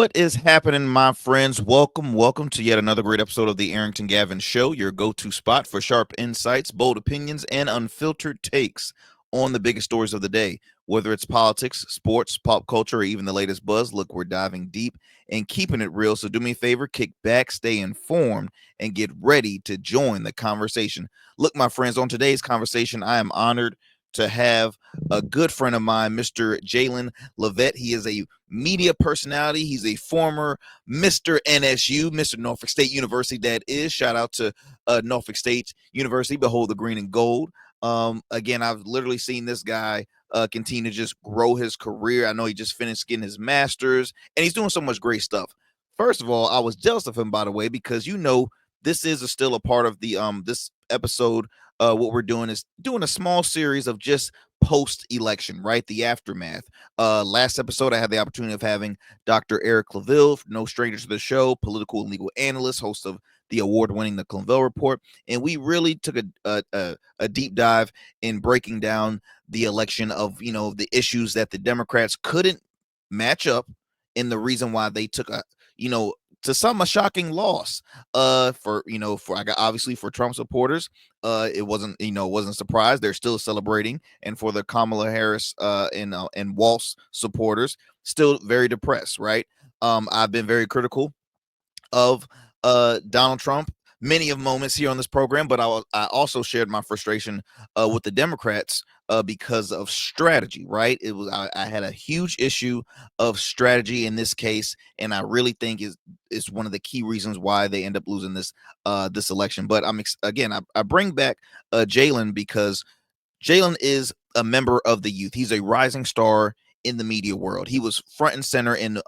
What is happening, my friends? Welcome to yet another great episode of the Arrington Gavin Show, your go-to spot for sharp insights, bold opinions, and unfiltered takes on the biggest stories of the day. Whether it's politics, sports, pop culture, or even the latest buzz, look, we're diving deep and keeping it real. So do me a favor, kick back, stay informed, and get ready to join the conversation. Look, my friends, on today's conversation, I am honored to have a good friend of mine, Mr. Jaelin Livatt. He is a media personality. He's a former Mr. NSU, Mr. Norfolk State University. That is, shout out to Norfolk State University. Behold the green and gold. Again, I've literally seen this guy continue to just grow his career. I know he just finished getting his master's, and he's doing so much great stuff. First of all, I was jealous of him, by the way, because this is still a part of the this episode. What we're doing is doing a small series of just post-election, right? The aftermath. Last episode, I had the opportunity of having Dr. Eric Claville, no stranger to the show, political and legal analyst, host of the award-winning The Claville Report, and we really took a deep dive in breaking down the election of the issues that the Democrats couldn't match up, and the reason why they took to some a shocking loss for obviously for Trump supporters. It wasn't a surprise. They're still celebrating, and for the Kamala Harris and Walz supporters, still very depressed, right? I've been very critical of Donald Trump many of moments here on this program, but I also shared my frustration with the Democrats because of strategy, right? I had a huge issue of strategy in this case, and I really think is one of the key reasons why they end up losing this election. But I bring back Jaelin because Jaelin is a member of the youth. He's a rising star in the media world. He was front and center in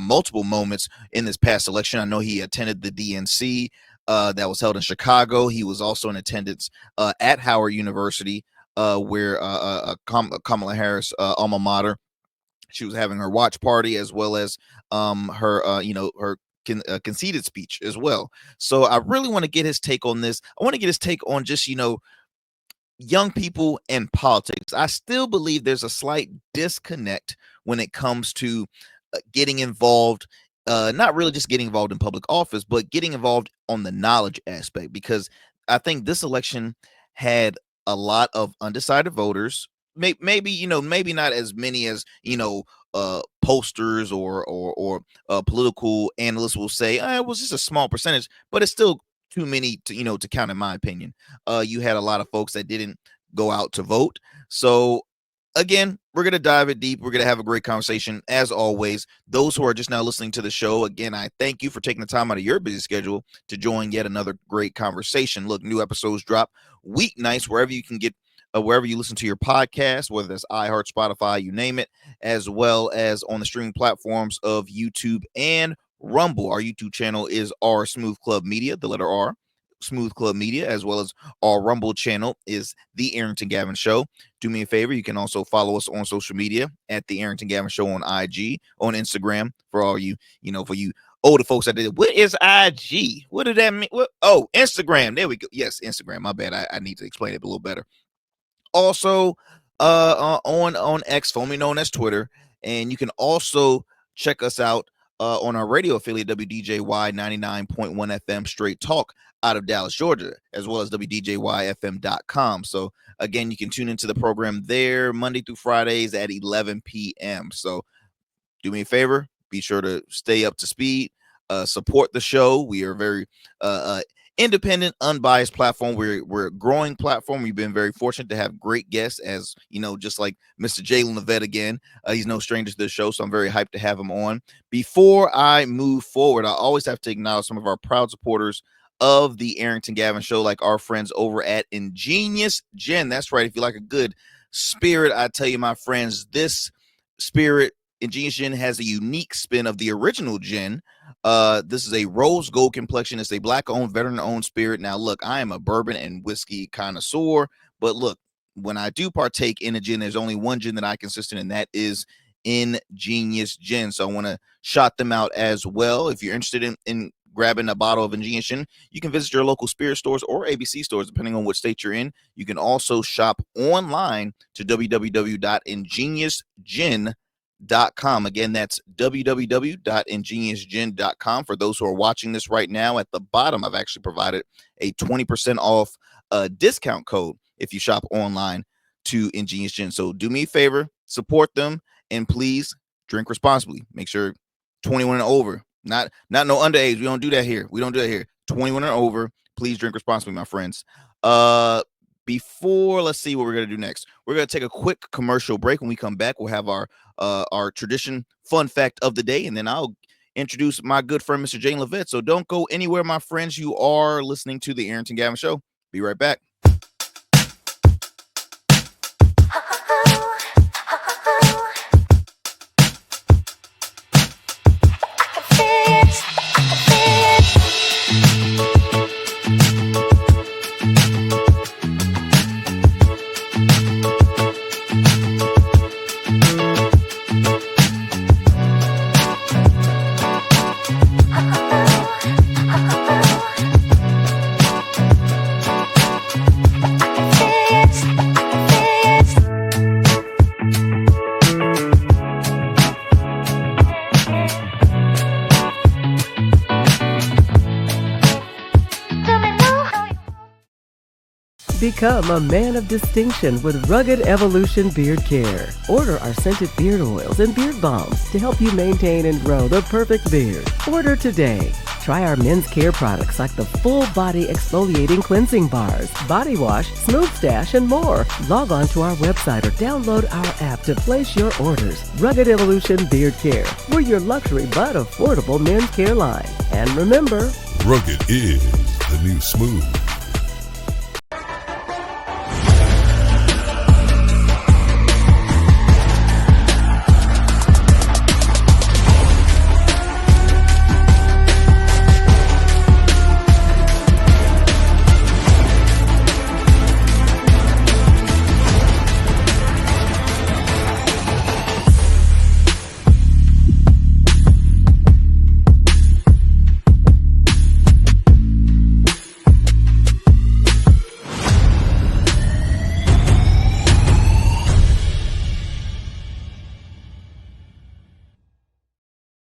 multiple moments in this past election. I know he attended the DNC that was held in Chicago. He was also in attendance at Howard University, where Kamala Harris alma mater. She was having her watch party as well as her conceded speech as well. So I really want to get his take on this. I want to get his take on just young people and politics. I still believe there's a slight disconnect when it comes to getting involved, not really just getting involved in public office, but getting involved on the knowledge aspect, because I think this election had a lot of undecided voters. Maybe not as many as posters or political analysts will say. It was just a small percentage, but it's still too many to count, in my opinion. You had a lot of folks that didn't go out to vote. So again, we're going to dive it deep. We're going to have a great conversation. As always, those who are just now listening to the show, again, I thank you for taking the time out of your busy schedule to join yet another great conversation. Look, new episodes drop weeknights wherever you can get, wherever you listen to your podcast, whether that's iHeart, Spotify, you name it, as well as on the streaming platforms of YouTube and Rumble. Our YouTube channel is R Smooth Club Media, the letter R, Smooth Club Media, as well as our Rumble channel is The Arrington Gavin Show. Do me a favor, you can also follow us on social media at The Arrington Gavin Show on IG, on Instagram, for all for you older folks out there. What is IG? What did that mean? Instagram. There we go. Yes, Instagram. My bad. I need to explain it a little better. Also, on X, formerly known as Twitter, and you can also check us out on our radio affiliate WDJY 99.1 FM Straight Talk out of Dallas, Georgia, as well as WDJYFM.com. So again, you can tune into the program there Monday through Fridays at 11 p.m. So do me a favor, be sure to stay up to speed, support the show. We are very independent, unbiased platform. We're a growing platform. We've been very fortunate to have great guests, as just like Mr. Jaelin Livatt again. He's no stranger to the show, so I'm very hyped to have him on. Before I move forward, I always have to acknowledge some of our proud supporters of the Arrington Gavin Show, like our friends over at Ingenious Gin. That's right. If you like a good spirit, I tell you, my friends, this spirit, Ingenious Gin, has a unique spin of the original gin. This is a rose gold complexion. It's a black-owned, veteran-owned spirit. Now, look, I am a bourbon and whiskey connoisseur, but look, when I do partake in a gin, there's only one gin that I consistent, and that is Ingenious Gin. So I want to shout them out as well. If you're interested in grabbing a bottle of Ingenious Gin, you can visit your local spirit stores or ABC stores, depending on what state you're in. You can also shop online to www.ingeniusgin.com. Again, that's www.ingeniousgen.com. For those who are watching this right now, at the bottom, I've actually provided a 20% off discount code if you shop online to Ingenious Gen. So do me a favor, support them, and please drink responsibly. Make sure 21 and over. Not no underage. We don't do that here. 21 and over. Please drink responsibly, my friends. Before, let's see what we're gonna do next. We're gonna take a quick commercial break. When we come back, we'll have our tradition fun fact of the day, and then I'll introduce my good friend Mr. Jaelin Livatt. So don't go anywhere, my friends. You are listening to the Arrington Gavin Show. Be right back. Become a man of distinction with Rugged Evolution Beard Care. Order our scented beard oils and beard balms to help you maintain and grow the perfect beard. Order today. Try our men's care products like the full body exfoliating cleansing bars, body wash, smooth stash, and more. Log on to our website or download our app to place your orders. Rugged Evolution Beard Care. We're your luxury but affordable men's care line. And remember, rugged is the new smooth.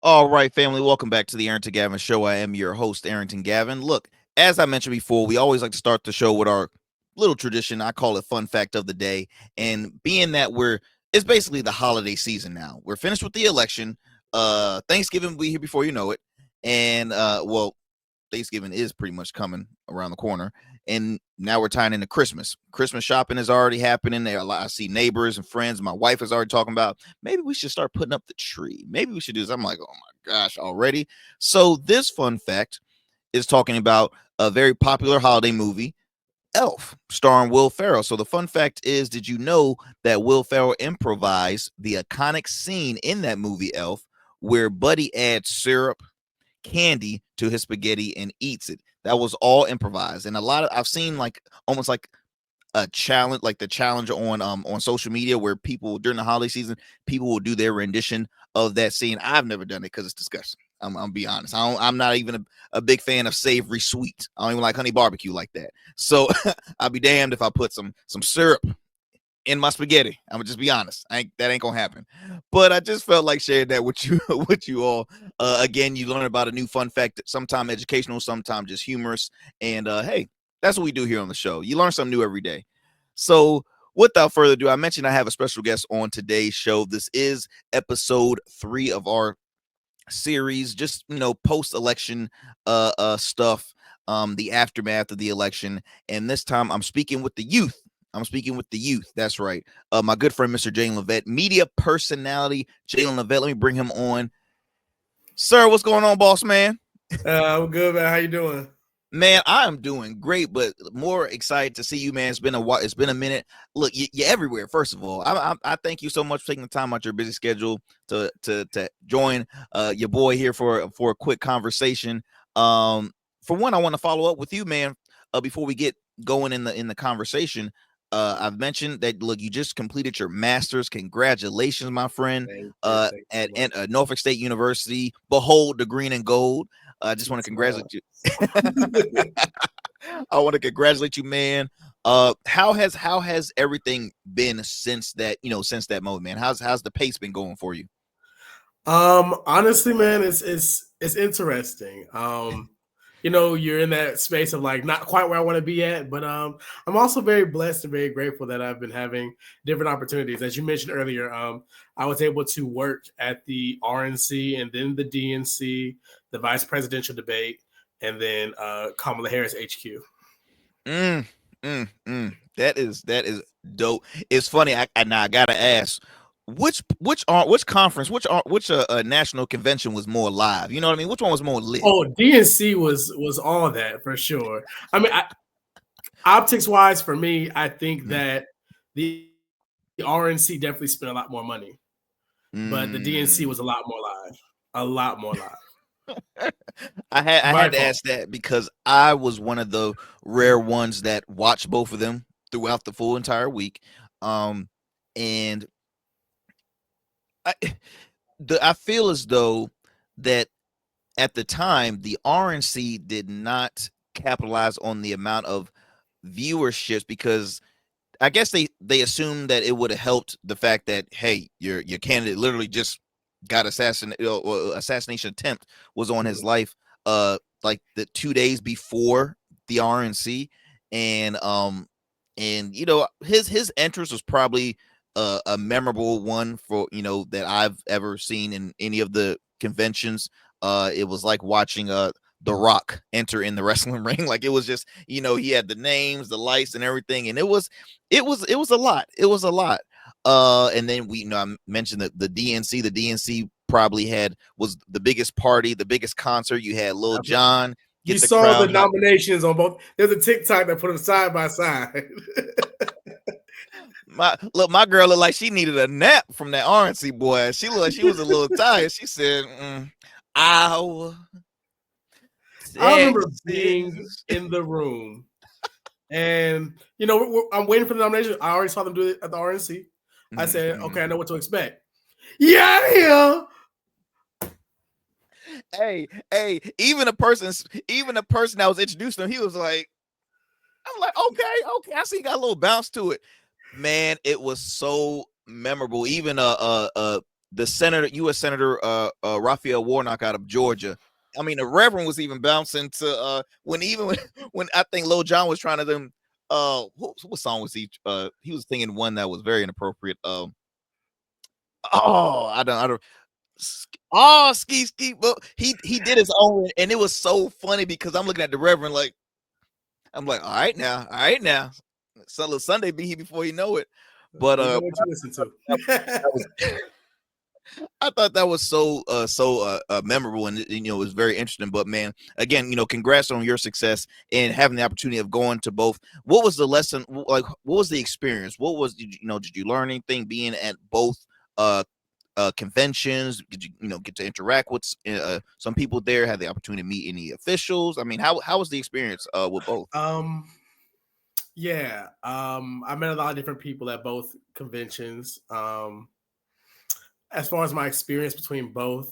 All right, family, welcome back to the Arrington Gavin Show. I am your host, Arrington Gavin. Look, as I mentioned before, we always like to start the show with our little tradition. I call it fun fact of the day. And being that it's basically the holiday season now. We're finished with the election. Thanksgiving will be here before you know it. And, well, Thanksgiving is pretty much coming around the corner. And now we're tying into Christmas. Christmas shopping is already happening. I see neighbors and friends. My wife is already talking about maybe we should start putting up the tree. Maybe we should do this. I'm like, oh my gosh, already. So this fun fact is talking about a very popular holiday movie, Elf, starring Will Ferrell. So the fun fact is, did you know that Will Ferrell improvised the iconic scene in that movie, Elf, where Buddy adds syrup, candy to his spaghetti and eats it? That was all improvised. And I've seen like almost like a challenge, like the challenge on social media, where people during the holiday season, people will do their rendition of that scene. I've never done it because it's disgusting. I'm be honest. I'm not even a big fan of savory sweet. I don't even like honey barbecue like that. So I'll be damned if I put some syrup in my spaghetti. I'm gonna just be honest. That ain't gonna happen. But I just felt like sharing that with you with you all. Again, you learn about a new fun fact, sometimes educational, sometimes just humorous. And hey, that's what we do here on the show. You learn something new every day. So without further ado, I mentioned I have a special guest on today's show. This is episode 3 of our series, just post-election stuff, the aftermath of the election. And this time I'm speaking with the youth. That's right. My good friend, Mr. Jaelin Livatt, Media Personality Jaelin Livatt. Let me bring him on. Sir, what's going on, boss man? I'm good, man. How you doing? Man, I am doing great, but more excited to see you, man. It's been a while. It's been a minute. Look, you're everywhere. First of all, I thank you so much for taking the time out your busy schedule to join your boy here for a quick conversation. For one, I want to follow up with you, man. Before we get going in the conversation, I've mentioned that, look, you just completed your master's. Congratulations, my friend. At Norfolk State University. Behold the green and gold. I just want to congratulate you. I want to congratulate you, man. How has everything been since that moment, man? How's the pace been going for you? Honestly, man, it's interesting. You're in that space of like not quite where I want to be at, but I'm also very blessed and very grateful that I've been having different opportunities. As you mentioned earlier, I was able to work at the RNC and then the DNC, the vice presidential debate, and then Kamala Harris HQ. That is dope. It's funny. I gotta ask, which conference, which national convention was more live? You know what I mean? Which one was more lit? Oh, DNC was all that for sure. I mean, optics wise, for me, I think that the RNC definitely spent a lot more money, but the DNC was a lot more live, a lot more live. I By had to far. ask that because I was one of the rare ones that watched both of them throughout the full entire week. And I I feel as though that at the time the RNC did not capitalize on the amount of viewerships because I guess they assumed that it would have helped the fact that hey, your candidate literally just got assassination attempt was on his life like the 2 days before the RNC, and his entrance was probably a memorable one for that I've ever seen in any of the conventions. It was like watching The Rock enter in the wrestling ring. Like it was just, he had the names, the lights, and everything, and it was a lot. It was a lot. And then I mentioned that the DNC. The DNC probably was the biggest party, the biggest concert. You had Lil Jon You get the saw the crowd hot. nominations on both. There's a TikTok that put them side by side. My girl looked like she needed a nap from that RNC boy. She looked like she was a little tired. She said, "Ow." I remember Texas. being in the room, and I'm waiting for the nomination. I already saw them do it at the RNC. I said, Mhm. "Okay, I know what to expect." Yeah. Hey, even a person that was introduced to him, he was like, I'm like, okay, I see you got a little bounce to it. Man, it was so memorable. Even the U.S. Senator Raphael Warnock out of Georgia. I mean, the Reverend was even bouncing to when when I think Lil Jon was trying to them. What song was he? He was singing one that was very inappropriate. I don't. Oh, ski. But he did his own, and it was so funny because I'm looking at the Reverend like I'm like, all right now. Sunday be here before you know it. But You know what you listen that was I thought that was so memorable, and it was very interesting. But man, again, congrats on your success and having the opportunity of going to both. What was the lesson? Like, what was the experience? Did you learn anything being at both conventions? Did you get to interact with some people there? Had the opportunity to meet any officials? I mean, how was the experience with both? Yeah. I met a lot of different people at both conventions. As far as my experience between both,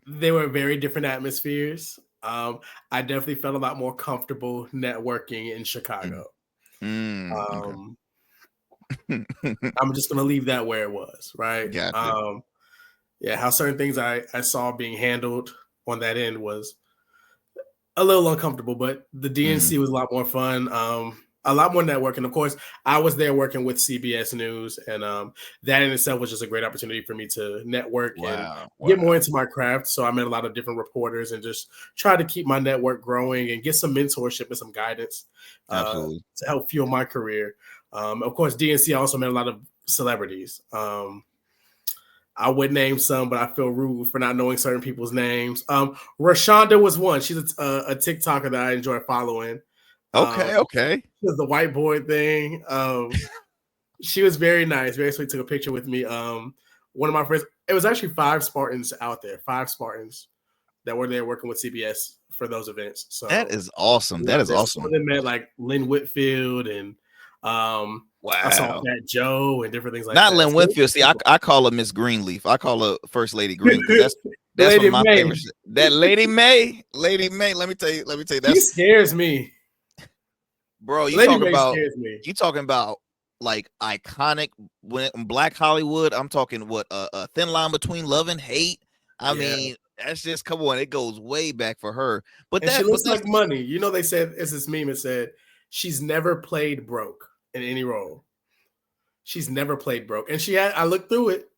they were very different atmospheres. I definitely felt a lot more comfortable networking in Chicago. Okay. I'm just gonna leave that where it was, right? Gotcha. Yeah, how certain things I saw being handled on that end was a little uncomfortable, but the DNC was a lot more fun. A lot more networking. Of course, I was there working with CBS News, and that in itself was just a great opportunity for me to network and Wow. get more into my craft. So I met a lot of different reporters and just try to keep my network growing and get some mentorship and some guidance Absolutely. to help fuel my career. Of course, DNC also met a lot of celebrities. I would name some, but I feel rude for not knowing certain people's names. Rashonda was one. She's a TikToker that I enjoy following. Okay. She does the whiteboard thing. She was very nice, very sweet. Took a picture with me. One of my friends. It was actually 5 Spartans out there. 5 Spartans that were there working with CBS for those events. So That is awesome. That is some of awesome. them met like Lynn Whitfield and I saw Wow. Fat Joe and different things like Not that. Lynn So Whitfield. See, I call her Miss Greenleaf. I call her First Lady Green because that's one Lady of my May. favorites. That Lady May. Let me tell you. She scares me. Bro, Lady May scares me. you talking about like iconic when Black Hollywood. I'm talking what a thin line between love and hate. I Yeah. mean, that's just come on. It goes way back for her. But And she that, but looks that's like money. You know, they said it's this meme. It said she's never played broke in any role. She's never played broke, and she had. I looked through it.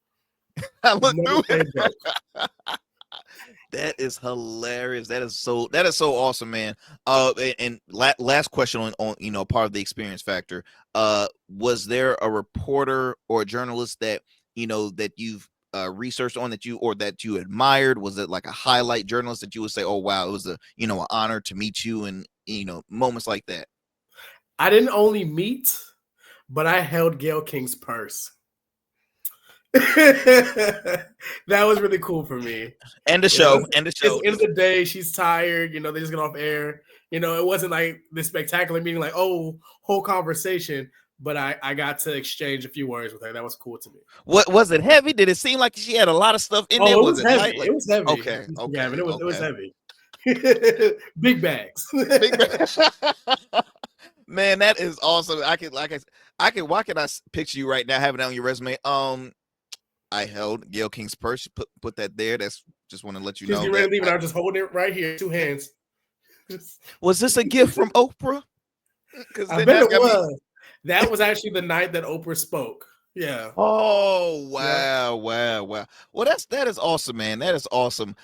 I She's looked never through it. played broke. That is hilarious. That is so awesome, man. Last question on part of the experience factor. Was there a reporter or a journalist that that you've researched on that you admired? Was it like a highlight journalist that you would say, oh wow, it was an honor to meet you, and moments like that? I didn't only meet, but I held Gayle King's purse. That was really cool for me. And the show. It's the end of the day. She's tired. They just get off air. It wasn't like this spectacular meeting, like, whole conversation. But I got to exchange a few words with her. That was cool to me. What was it heavy? Did it seem like she had a lot of stuff in there? It was heavy. Light? It was heavy. Okay. Gavin. It was heavy. Big bags. Big bags. Man, that is awesome. Why can I picture you right now having it on your resume? I held Gayle King's purse. Put that there. That's just want to let you know. She's ready to leave, and I'm just holding it right here, 2 hands. Was this a gift from Oprah? I bet it was. That was actually the night that Oprah spoke. Yeah. Oh wow, wow. Well, that is awesome, man. That is awesome.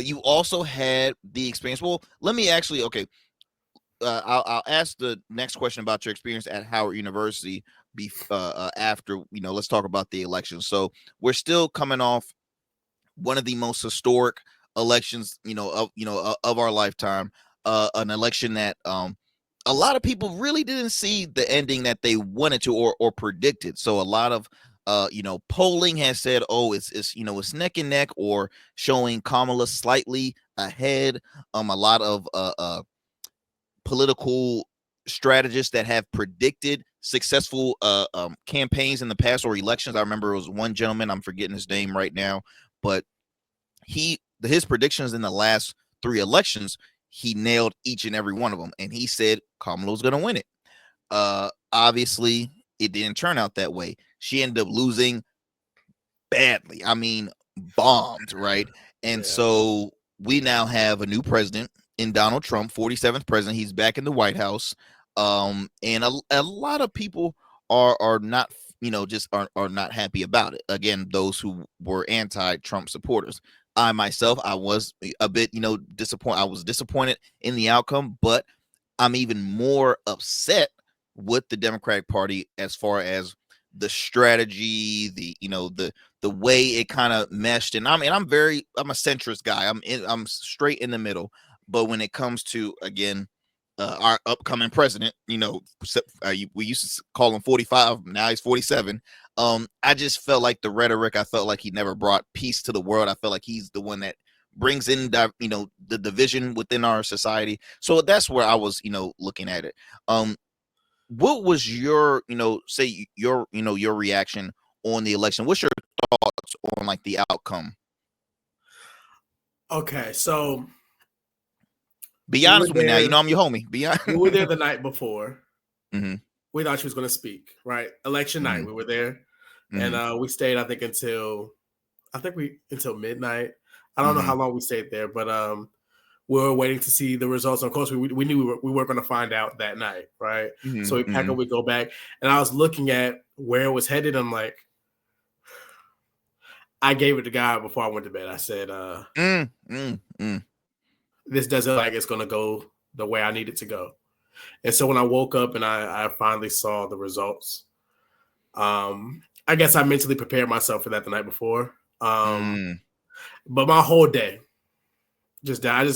You also had the experience. Well, let me actually. Okay. I'll ask the next question about your experience at Howard University. After let's talk about the election. So we're still coming off one of the most historic elections of our lifetime. An election that a lot of people really didn't see the ending that they wanted to or predicted. So a lot of polling has said, oh, it's neck and neck, or showing Kamala slightly ahead. A lot of political strategists that have predicted successful campaigns in the past or elections. I remember it was one gentleman, I'm forgetting his name right now, but his predictions in the last 3 elections, he nailed each and every one of them, and he said Kamala was going to win it. Obviously, it didn't turn out that way. She ended up losing badly. I mean, bombed, right? And so we now have a new president in Donald Trump, 47th president. He's back in the White House. And a lot of people are not, just are not happy about it. Again, those who were anti-Trump supporters. I myself, I was a bit, disappointed. I was disappointed in the outcome, but I'm even more upset with the Democratic Party as far as the strategy, the way it kind of meshed. And I'm a centrist guy. I'm straight in the middle. But when it comes to, again, our upcoming president, we used to call him 45. Now he's 47. I just felt like the rhetoric. I felt like he never brought peace to the world. I felt like he's the one that brings in, the division within our society. So that's where I was, looking at it. What was your, your reaction on the election? What's your thoughts on like the outcome? Okay, so be honest with me now. I'm your homie. Be honest. We were there the night before. Mm-hmm. We thought she was going to speak, right? Election night, we were there, and we stayed. I think until midnight. I don't know how long we stayed there, but we were waiting to see the results. Of course, we knew we weren't going to find out that night, right? So we pack up, we go back, and I was looking at where it was headed. I'm like, I gave it to God before I went to bed. I said, this doesn't look like it's going to go the way I need it to go. And so when I woke up and I finally saw the results, I guess I mentally prepared myself for that the night before. But my whole day I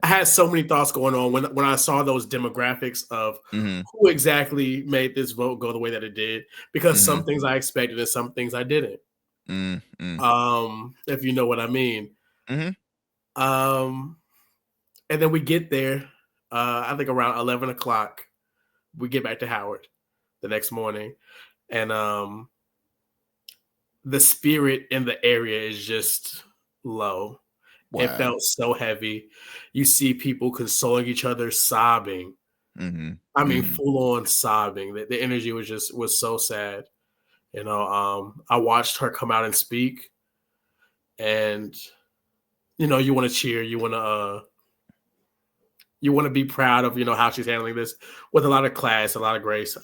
had so many thoughts going on when I saw those demographics of who exactly made this vote go the way that it did, because some things I expected and some things I didn't. If you know what I mean. And then we get there, I think around 11 o'clock, we get back to Howard the next morning. And the spirit in the area is just low. Wow. It felt so heavy. You see people consoling each other, sobbing I mean, full on sobbing. The energy was so sad. I watched her come out and speak, and you want to cheer, you want to be proud of how she's handling this with a lot of class, a lot of grace.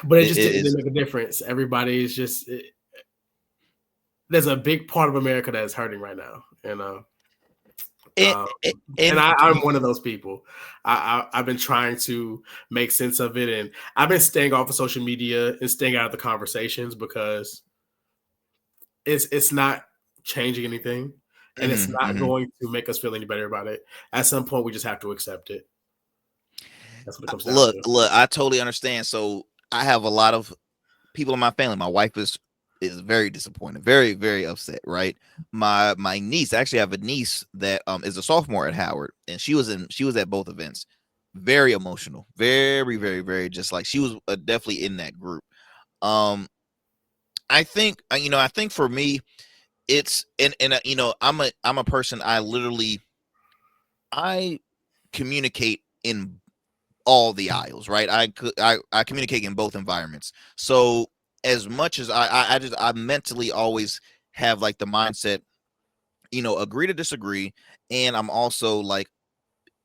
But it just didn't make a difference. Everybody is just there's a big part of America that is hurting right now, and I'm one of those people. I've been trying to make sense of it, and I've been staying off of social media and staying out of the conversations because it's not changing anything, and it's not going to make us feel any better about it. At some point, we just have to accept it. That's what it comes down to. Look, I totally understand. So I have a lot of people in my family. My wife is very disappointed, very, very upset, right? My niece, actually I have a niece that is a sophomore at Howard, and she was at both events. Very emotional, very, very, very, just like she was definitely in that group. I think for me it's and I'm a person, I communicate in all the aisles, right? I communicate in both environments. So as much as I mentally always have like the mindset, agree to disagree. And I'm also like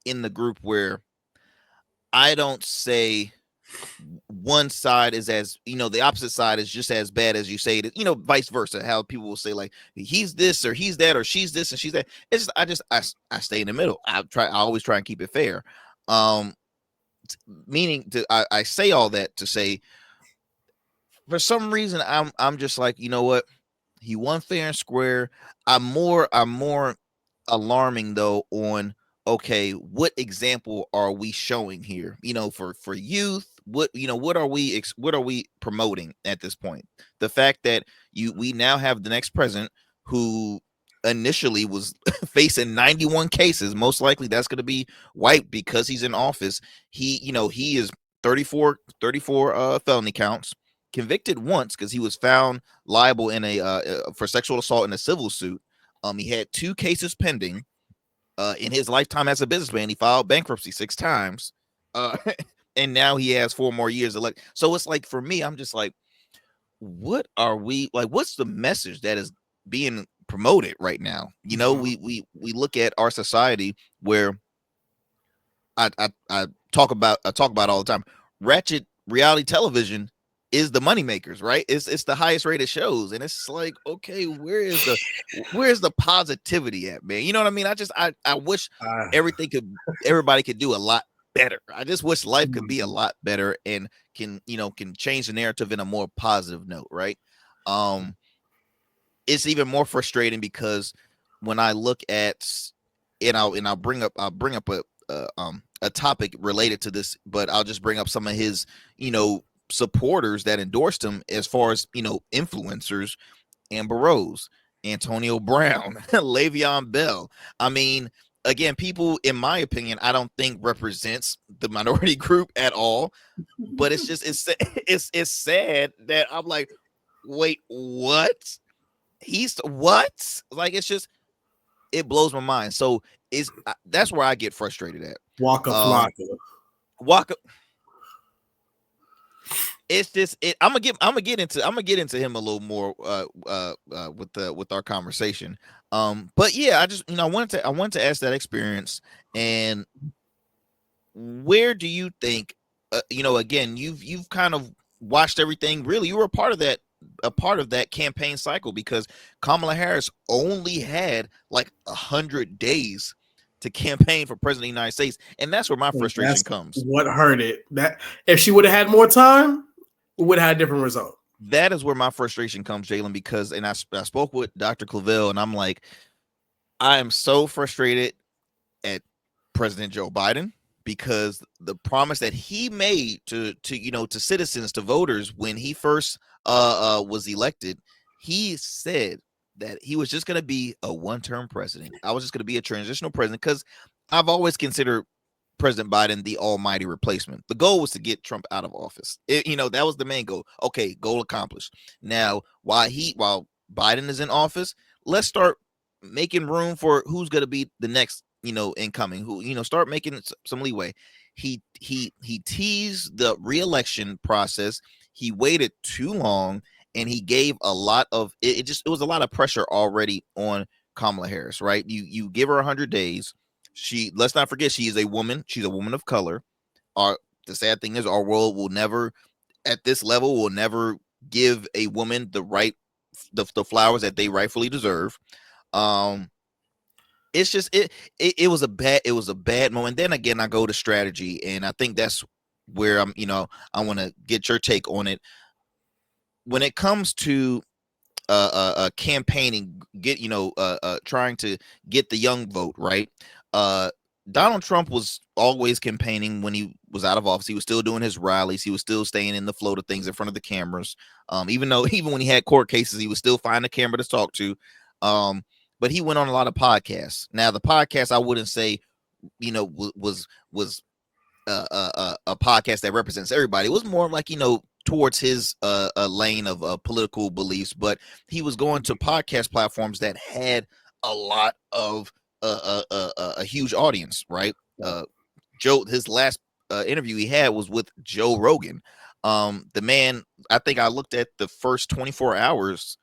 in the group where I don't say one side is as, the opposite side is just as bad as you say it, vice versa. How people will say like, he's this or he's that, or she's this and she's that. It's I stay in the middle. I always try and keep it fair. Meaning I say all that to say, for some reason I'm just like, you know what, he won fair and square. I'm more alarming though on, okay, what example are we showing here, for youth? What are we promoting at this point? The fact that we now have the next president who initially was facing 91 cases, most likely that's going to be wiped because he's in office. He is 34 felony counts, convicted once because he was found liable in for sexual assault in a civil suit. He had 2 cases pending. In his lifetime as a businessman, he filed bankruptcy 6 times. And now he has 4 more years to look. So it's like, for me, I'm just like, what are we like? What's the message that is being promoted right now? We look at our society where I talk about all the time. Ratchet reality television is the money makers, right? It's the highest rated shows, and it's like, okay, where's the positivity at, man? You know what I mean? I wish everybody could do a lot better. I just wish life could be a lot better and can change the narrative in a more positive note, right? It's even more frustrating because when I look at, and I'll bring up a topic related to this, but I'll just bring up some of his supporters that endorsed him, as far as influencers: Amber Rose, Antonio Brown, Le'Veon Bell. I mean, again, people, in my opinion, I don't think represents the minority group at all. But it's just it's sad that I'm like, wait, what? He's what? Like, it's just, it blows my mind. So that's where I get frustrated at. Waka Flocka. It's just I'm gonna get into him a little more with our conversation. But yeah, I just I wanted to ask that experience, and where do you think again, you've kind of watched everything. Really, you were a part of that campaign cycle, because Kamala Harris only had like 100 days to campaign for president of the United States, and that's where my frustration comes. What hurt it? That if she would have had more time, we would have had a different result. That is where my frustration comes, Jaelin, because, and I spoke with Dr. Clavel, and I'm like, I am so frustrated at President Joe Biden, because the promise that he made to citizens, to voters, when he first was elected, he said that he was just going to be a one-term president. I was just going to be a transitional president, because I've always considered President Biden the almighty replacement. The goal was to get Trump out of office. That was the main goal. Okay, goal accomplished. Now, while Biden is in office, let's start making room for who's going to be the next incoming, who, start making some leeway. He teased the re-election process. He waited too long, and he gave a lot of it was a lot of pressure already on Kamala Harris, right? You give her 100 days. Let's not forget, she is a woman. She's a woman of color. The sad thing is, our world will never, at this level, will never give a woman the flowers that they rightfully deserve. It's just it was a bad moment. Then again, I go to strategy, and I think that's where I want to get your take on it. When it comes to campaigning, trying to get the young vote, right? Donald Trump was always campaigning when he was out of office. He was still doing his rallies. He was still staying in the flow of things in front of the cameras. Even when he had court cases, he was still finding a camera to talk to. But he went on a lot of podcasts. Now, the podcast, I wouldn't say, was a podcast that represents everybody. It was more like, towards his a lane of political beliefs, but he was going to podcast platforms that had a lot of a huge audience, right? His last interview he had was with Joe Rogan. The man, I think I looked at the first 24 hours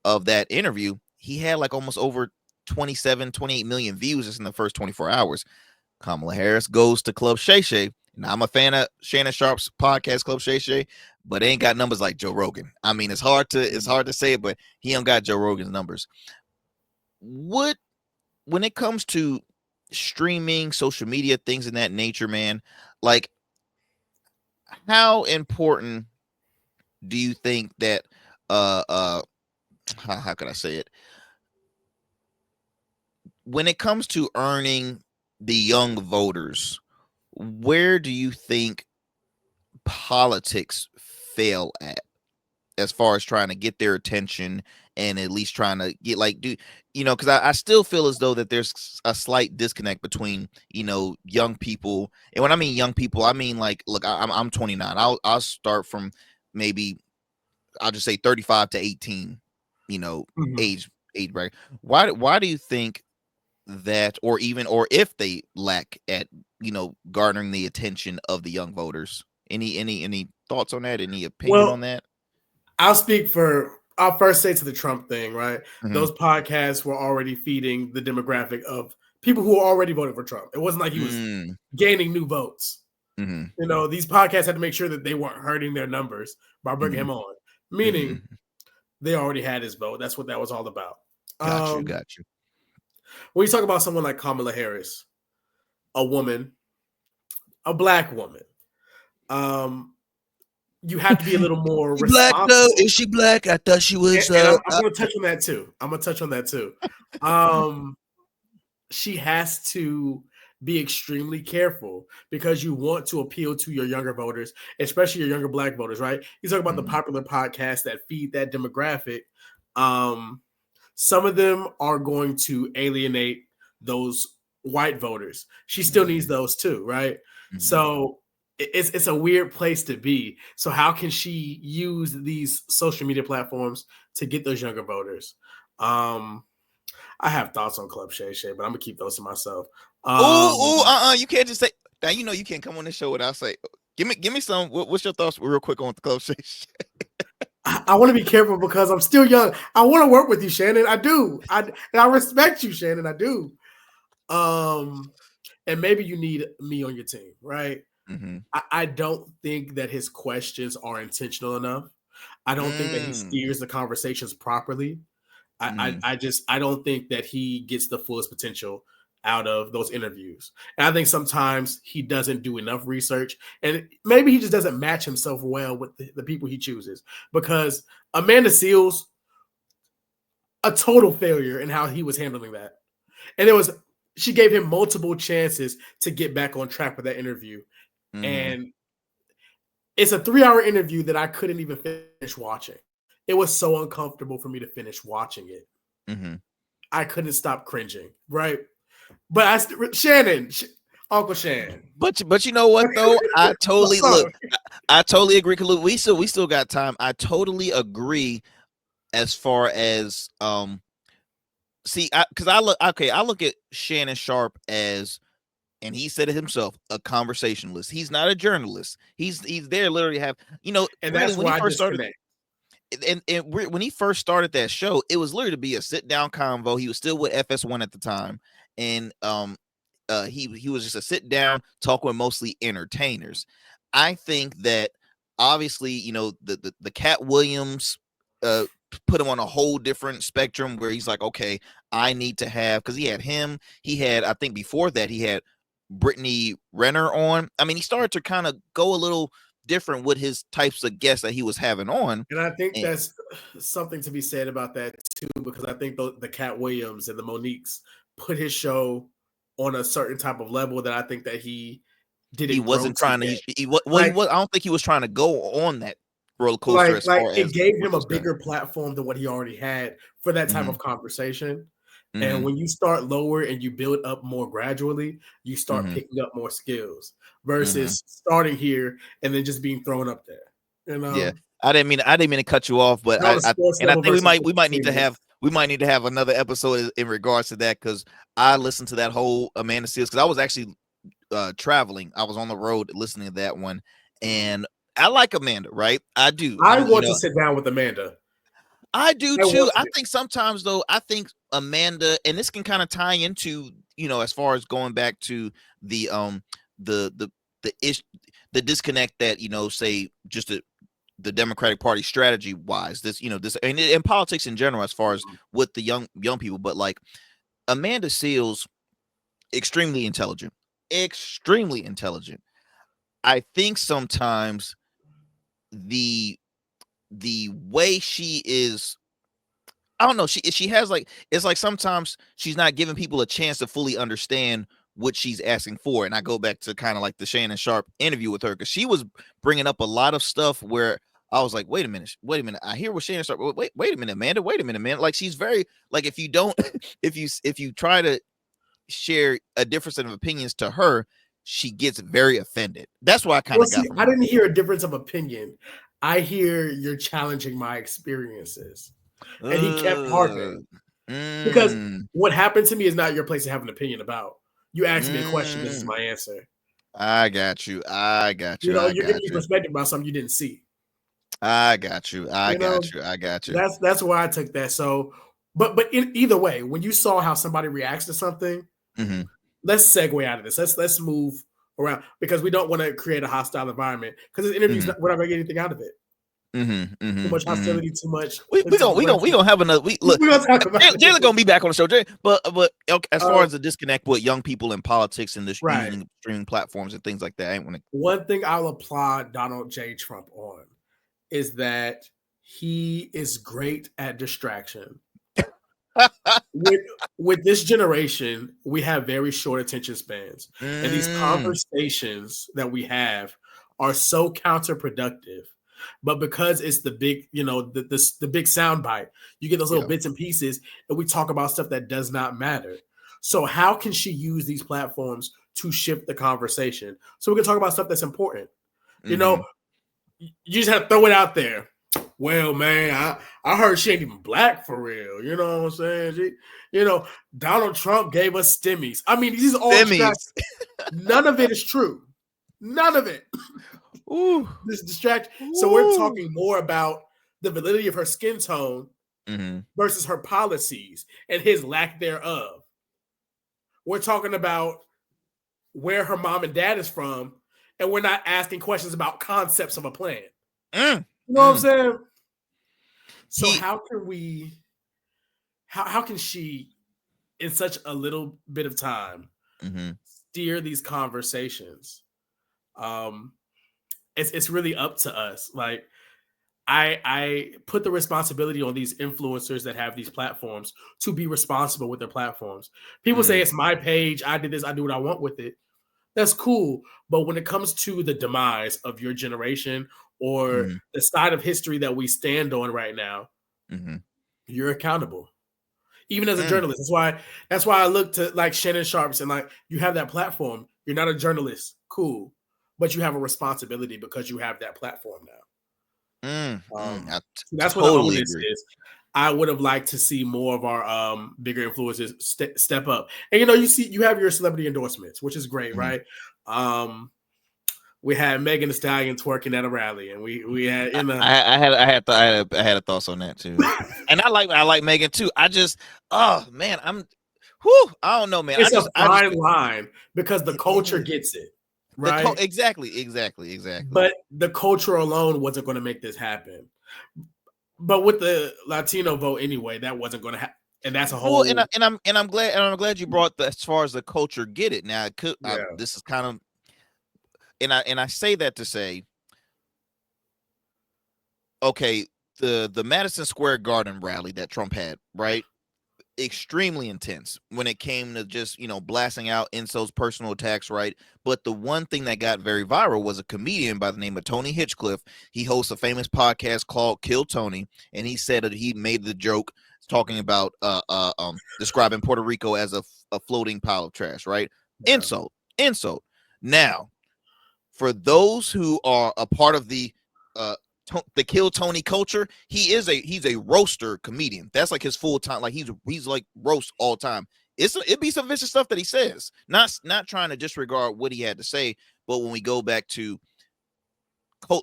of that interview. He had like almost over 28 million views just in the first 24 hours. Kamala Harris goes to Club Shay Shay. Now, I'm a fan of Shannon Sharp's podcast, Club Shay Shay, but they ain't got numbers like Joe Rogan. I mean, it's hard to say it, but he ain't got Joe Rogan's numbers. When it comes to streaming, social media, things in that nature, man, like, how important do you think that how can I say it? When it comes to earning the young voters, where do you think politics fail at, as far as trying to get their attention and at least trying to get because I still feel as though that there's a slight disconnect between young people, and when I mean young people, I mean, like, look, I'm 29. I'll start from maybe, I'll just say 35 to 18, age bracket. Why do you think that, or if they lack at garnering the attention of the young voters? Any thoughts on that? Any opinion on that? I'll first say to the Trump thing, right? Mm-hmm. Those podcasts were already feeding the demographic of people who already voted for Trump. It wasn't like he was gaining new votes. Mm-hmm. These podcasts had to make sure that they weren't hurting their numbers by bringing him on, meaning they already had his vote. That's what that was all about. Got you. When you talk about someone like Kamala Harris, a woman, a black woman, you have to be a little more responsible. Black, though? Is she black? I thought she was. I'm going to touch on that too. She has to be extremely careful, because you want to appeal to your younger voters, especially your younger black voters, right? You talk about the popular podcasts that feed that demographic. Some of them are going to alienate those white voters. She still needs those too, right? So it's a weird place to be. So how can she use these social media platforms to get those younger voters? I have thoughts on Club Shay Shay, but I'm gonna keep those to myself. You can't just say now. You can't come on this show without say. Give me some. What's your thoughts real quick on the Club Shay Shay? I want to be careful because I'm still young. I want to work with you, Shannon. I do. And I respect you, Shannon. I do. And maybe you need me on your team, right? I don't think that his questions are intentional enough. I don't think that he steers the conversations properly. I don't think that he gets the fullest potential out of those interviews. And I think sometimes he doesn't do enough research, and maybe he just doesn't match himself well with the people he chooses, because Amanda Seals, a total failure in how he was handling that. And she gave him multiple chances to get back on track with that interview. And it's a 3-hour interview that I couldn't even finish watching. It was so uncomfortable for me to finish watching it. I couldn't stop cringing, right? But Uncle Shan. But you know what though? I totally I totally agree. Look, we still got time. I totally agree as far as see, I look at Shannon Sharp as, and he said it himself, a conversationalist. He's not a journalist. He's there literally have, And really that's when he where I first started, disconnect. when he first started that show, it was literally to be a sit down convo. He was still with FS1 at the time, and he was just a sit down talk with mostly entertainers. I think that obviously, the Cat Williams put him on a whole different spectrum where he's like, okay, I need to have, because he had, I think before that he had Brittany Renner on. I mean, he started to kind of go a little different with his types of guests that he was having on. And I think And that's something to be said about that too, because I think the Cat Williams and the Moniques put his show on a certain type of level that I think that he he didn't grow wasn't to trying to, yet. he was, well, he Like, was, I don't think he was trying to go on that roller coaster as far it as gave what him a was done. bigger platform than what he already had for that type Mhm, of conversation. And mhm, when you start lower and you build up more gradually, you start mhm, picking up more skills mhm. versus starting here and then just being thrown up there. You Yeah, know, I didn't mean to cut you off, but that was sports I level think versus we might need to entertainment. have another episode in regards to that, because I listened to that whole Amanda Seals, because I was actually traveling. I was on the road listening to that one, and I like Amanda, right? I do. I want to sit down with Amanda. I do I too. want I to. think sometimes though, I think Amanda, and this can kind of tie into, as far as going back to the the the the ish the disconnect that, say just the Democratic Party strategy wise, this and politics in general, as far as with the young people, but like Amanda Seals, extremely intelligent, extremely intelligent. I think sometimes the way she is, I don't know. She has like, it's like sometimes she's not giving people a chance to fully understand what she's asking for. And I go back to kind of like the Shannon Sharp interview with her, because she was bringing up a lot of stuff where I was like, wait a minute. I hear what Shannon Sharp. Wait a minute, Amanda. Wait a minute, man. Like, she's very, like, if you don't if you try to share a difference of opinions to her, she gets very offended. That's what I kind Well, of got see, from I her. didn't hear a difference of opinion. I hear you're challenging my experiences. And he kept Uh, harping because mm, what happened to me is not your place to have an opinion about. You asked me a question. This is mm. my answer. I got you. I got You you. know, I you're giving got me you. perspective about something you didn't see. I got you. I You know, got you. I got you. that's why I took that. So, but in either way, when you saw how somebody reacts to something, Mm-hmm. let's segue out of this. Let's move around because we don't want to create a hostile environment because this interview Mm-hmm. we're not going to get anything out of it. Mm-hmm. Too Mm-hmm. much Mm-hmm. hostility, too much We aggressive. gonna have another. We look. We're gonna talk about Jayla it. gonna be back on the show, but okay, as far Uh, as the disconnect with young people in politics and this right. using streaming platforms and things like that, I ain't want to. One thing I'll applaud Donald J. Trump on is that he is great at distraction. With with this generation, we have very short attention spans, and these Mm, conversations that we have are so counterproductive. But because it's the big, the big sound bite, you get those little yeah. bits and pieces, and we talk about stuff that does not matter. So how can she use these platforms to shift the conversation so we can talk about stuff that's important? You Mm-hmm. know, you just have to throw it out there. Well, man, I heard she ain't even black for real. You know what I'm saying? Donald Trump gave us stimmies. I mean, these are all distractions. Semis. None of it is true. None of it. Ooh. This distraction. So we're Ooh. talking more about the validity of her skin tone Mm-hmm. versus her policies and his lack thereof. We're talking about where her mom and dad is from, and we're not asking questions about concepts of a plan. Mm, You know what I'm mm. saying? So He. how can how can she in such a little bit of time Mm-hmm. steer these conversations? Um it's really up to us. Like I put the responsibility on these influencers that have these platforms to be responsible with their platforms. People say Mm, it's my page, I did this, I do what I want with it. That's cool. But when it comes to the demise of your generation or mm-hmm. the side of history that we stand on right now, Mm-hmm. you're accountable. Even as a Mm, journalist. That's why I look to like Shannon Sharps and like you have that platform. You're not a journalist. Cool. But you have a responsibility because you have that platform now. mm, mm. I So that's where the totally onus agree. is. I would have liked to see more of our bigger influencers step up. And you have your celebrity endorsements, which is great, Mhm. right? We had Megan Thee Stallion twerking at a rally, and we had in the I had thoughts on that too, and I like Megan too. I just, oh man, I don't know, man. it's a I just fine line because the it culture is gets it, right? exactly. But the culture alone wasn't going to make this happen. But with the Latino vote anyway, that wasn't going to happen, and that's a Well, whole I'm glad you brought the as far as the culture get it. Now, yeah. this is kind of, and I say that to say, okay, the Madison Square Garden rally that Trump had, right? Extremely intense when it came to just blasting out insults, personal attacks, right? But the one thing that got very viral was a comedian by the name of Tony Hitchcliffe. He hosts a famous podcast called Kill Tony, and he said that he made the joke talking about describing Puerto Rico as a floating pile of trash, right? Yeah. Insult. Now, for those who are a part of the Kill Tony culture, he's a roaster comedian. That's like his full time. Like he's like roast all time. It'd be some vicious stuff that he says. Not trying to disregard what he had to say, but when we go back to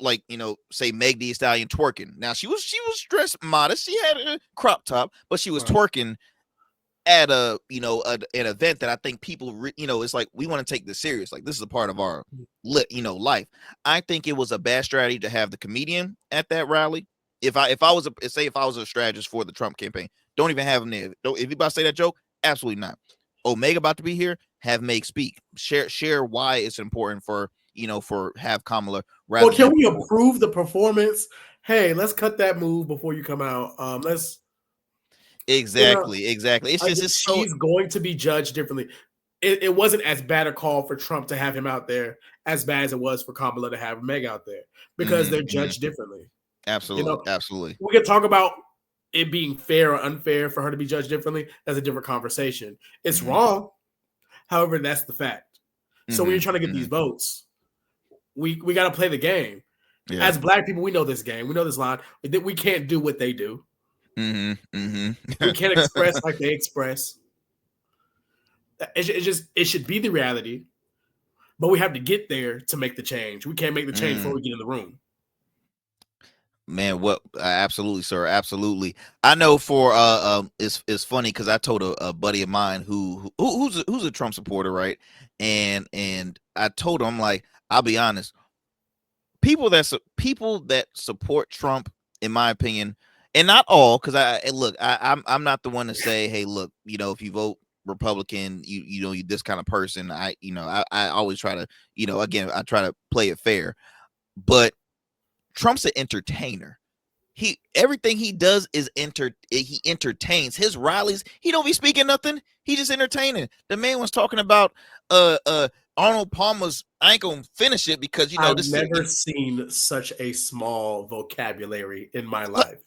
like say Meg Thee Stallion twerking. Now she was dressed modest. She had a crop top, but she was twerking at an event that I think people it's like we want to take this serious. Like this is a part of our life. I think it was a bad strategy to have the comedian at that rally. If I was a strategist for the Trump campaign, don't even have him there. If you about to say that joke, absolutely not. Omega about to be here, have Meg speak, share why it's important for have Kamala rather Well, can than we approve the performance? Hey, let's cut that move before you come out. Let's exactly. It's like, just it's so she's going to be judged differently. It wasn't as bad a call for Trump to have him out there as bad as it was for Kamala to have Meg out there because they're judged differently. absolutely. We can talk about it being fair or unfair for her to be judged differently. That's a different conversation. It's wrong. However, that's the fact. So when you're trying to get these votes, we got to play the game. Yeah. As Black people, we know this game. We know this line. We can't do what they do. We can't express like they express. It should be the reality, but we have to get there to make the change. We can't make the change before we get in the room. Man, what absolutely, sir, absolutely. I know for it's funny because I told a buddy of mine who's a Trump supporter, right? And I told him, I'm like, I'll be honest, people that support Trump, in my opinion, and not all, because I'm not the one to say, hey, look, if you vote Republican, you this kind of person. I always try to, again, I try to play it fair, but Trump's an entertainer. Everything he does is he entertains. His rallies, he don't be speaking nothing. He just entertaining. The man was talking about Arnold Palmer's I ain't gonna finish it because I've never seen such a small vocabulary in my life.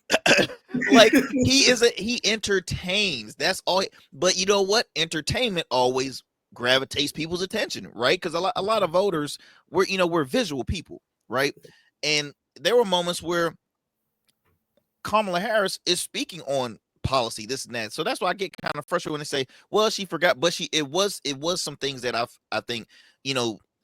Like he entertains. That's all. But you know what? Entertainment always gravitates people's attention, right? Because a lot of voters we're visual people, right? And there were moments where Kamala Harris is speaking on policy, this and that. So that's why I get kind of frustrated when they say, well, she forgot, but it was some things that I think,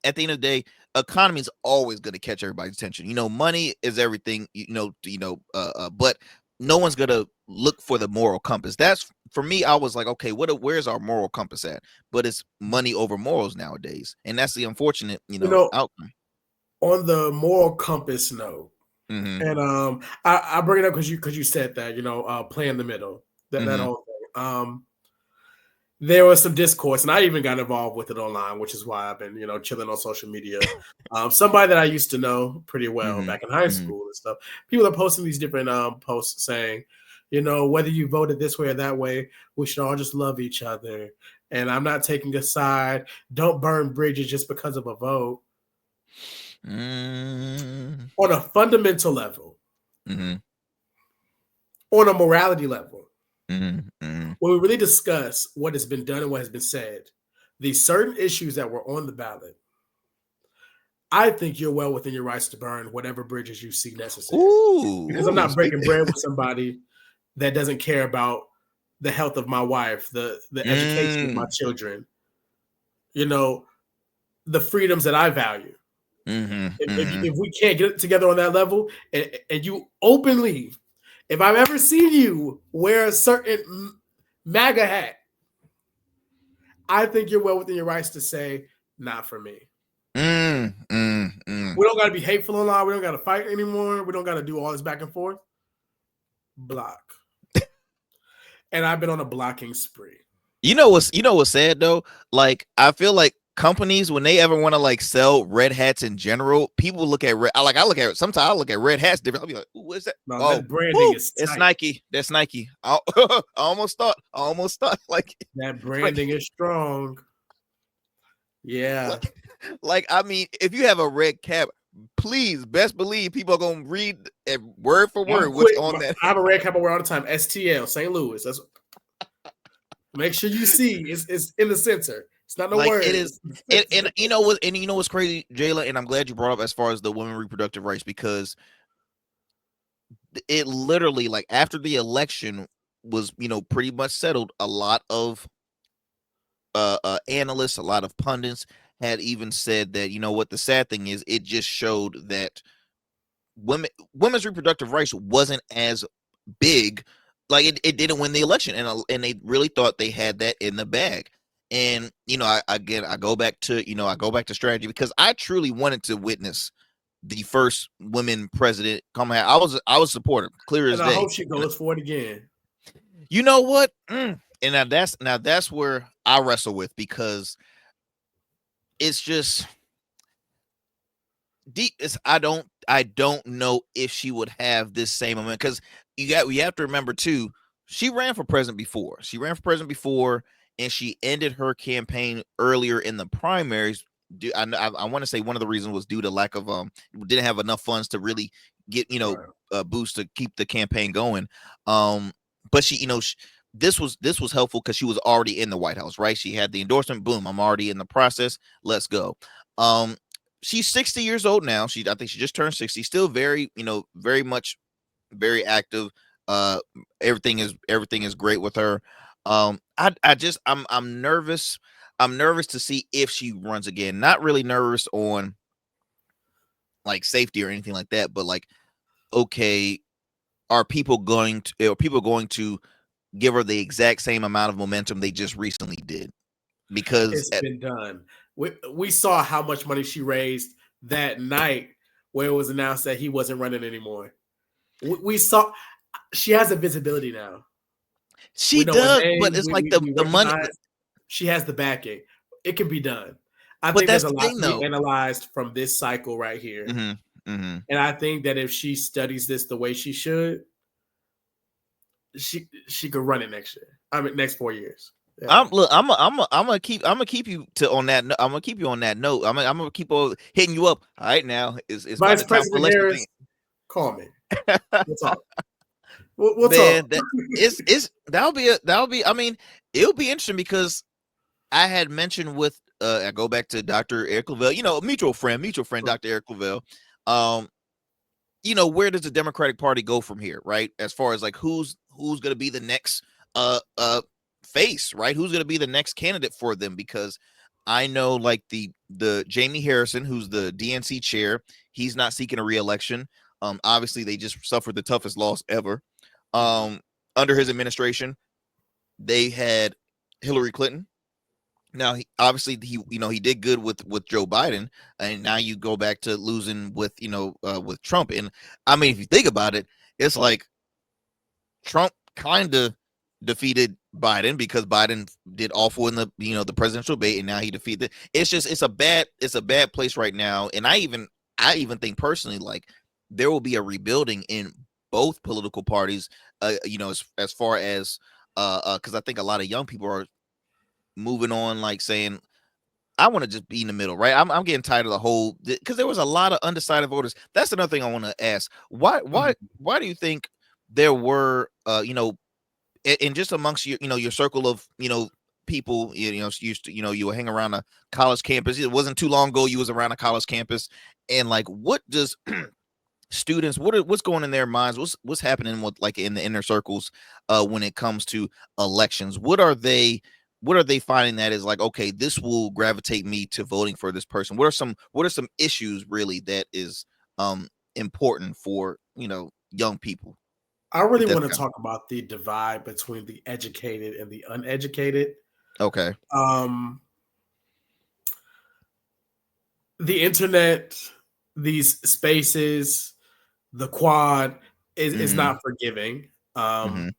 at the end of the day, economy is always going to catch everybody's attention. Money is everything, but no one's going to look for the moral compass. That's for me. I was like, okay, where's our moral compass at? But it's money over morals nowadays. And that's the unfortunate, outcome. On the moral compass note, and I bring it up because you said that play in the middle, that whole thing. There was some discourse, and I even got involved with it online, which is why I've been chilling on social media. Somebody that I used to know pretty well back in high school and stuff. People are posting these different posts saying, whether you voted this way or that way, we should all just love each other. And I'm not taking a side. Don't burn bridges just because of a vote. On a fundamental level, on a morality level, when we really discuss what has been done and what has been said, these certain issues that were on the ballot, I think you're well within your rights to burn whatever bridges you see necessary. Ooh, because I'm not breaking bread with somebody that doesn't care about the health of my wife, the education of my children, the freedoms that I value. If we can't get it together on that level, and you openly, if I've ever seen you wear a certain MAGA hat, I think you're well within your rights to say, not for me. We don't got to be hateful online. We don't got to fight anymore. We don't got to do all this back and forth. Block. And I've been on a blocking spree. You know what's sad though? Like, I feel like companies, when they ever want to like sell red hats in general, people look at red. I look at sometimes I look at red hats different. I'll be like, "Ooh, what is that?" No, that branding is tight. It's Nike. That's Nike. I almost thought like that branding is strong. Yeah. Like, I mean, if you have a red cap, please best believe people are gonna read word for word what's on that. I have a red cap I wear all the time. STL, St. Louis. That's make sure you see it's in the center. It's not no like word. It is, and you know what? And you know what's crazy, Jayla? And I'm glad you brought up as far as the women reproductive rights, because it literally, like, after the election was, pretty much settled, a lot of analysts, a lot of pundits had even said that, what the sad thing is, it just showed that women's reproductive rights wasn't as big. Like, it didn't win the election, and they really thought they had that in the bag. And I go back to strategy, because I truly wanted to witness the first women president come out. I was supportive, clear as day. I hope she goes for it again. You know what? And now that's where I wrestle with, because it's just deep. I don't know if she would have this same moment, because you have to remember too, she ran for president before. And she ended her campaign earlier in the primaries. I want to say one of the reasons was due to lack of didn't have enough funds to really get a boost to keep the campaign going. But this was helpful because she was already in the White House, right? She had the endorsement. Boom, I'm already in the process. Let's go. She's 60 years old now. I think she just turned 60. Still very, very much, very active. Everything is great with her. I'm nervous. I'm nervous to see if she runs again. Not really nervous on like safety or anything like that, but like, okay, are people going to give her the exact same amount of momentum they just recently did? Because it's been done. We saw how much money she raised that night where it was announced that he wasn't running anymore. We saw she has a visibility now. She does, but it's like the money. She has the backing. It can be done. I think there's a lot to be analyzed from this cycle right here. And I think that if she studies this the way she should, she could run it next year. I mean, next 4 years. Yeah. I'm gonna keep you on that. I'm gonna keep you on that note. I'm gonna keep on hitting you up. All right, now it's Vice President Harris. Call me. We'll talk. We'll talk. That'll be. I mean, it'll be interesting, because I had mentioned with I go back to Dr. Eric Lavelle, mutual friend, Dr. Eric Lavelle. Where does the Democratic Party go from here, right? As far as like who's going to be the next face, right? Who's going to be the next candidate for them? Because I know like the Jamie Harrison, who's the DNC chair, he's not seeking a re-election. Obviously they just suffered the toughest loss ever. Under his administration, they had Hillary Clinton. Now, he did good with Joe Biden, and now you go back to losing with Trump. And I mean, if you think about it, it's like Trump kind of defeated Biden because Biden did awful in the presidential debate, and now he defeated. It's a bad place right now. And I even think personally, like, there will be a rebuilding in both political parties. As far as because I think a lot of young people are moving on, like saying, I want to just be in the middle, right? I'm getting tired of the whole, because there was a lot of undecided voters. That's another thing I want to ask. Why do you think there were in just amongst your circle of people, you hang around a college campus? It wasn't too long ago you was around a college campus, and like, what does students, what's going in their minds, what's happening with like in the inner circles when it comes to elections? What are they finding that is like, okay, this will gravitate me to voting for this person? What are some issues really that is important for young people I with really that want to kind talk about the divide between the educated and the uneducated. of, okay. Um, the internet, these spaces, the quad is Mm-hmm. not forgiving. Mm-hmm.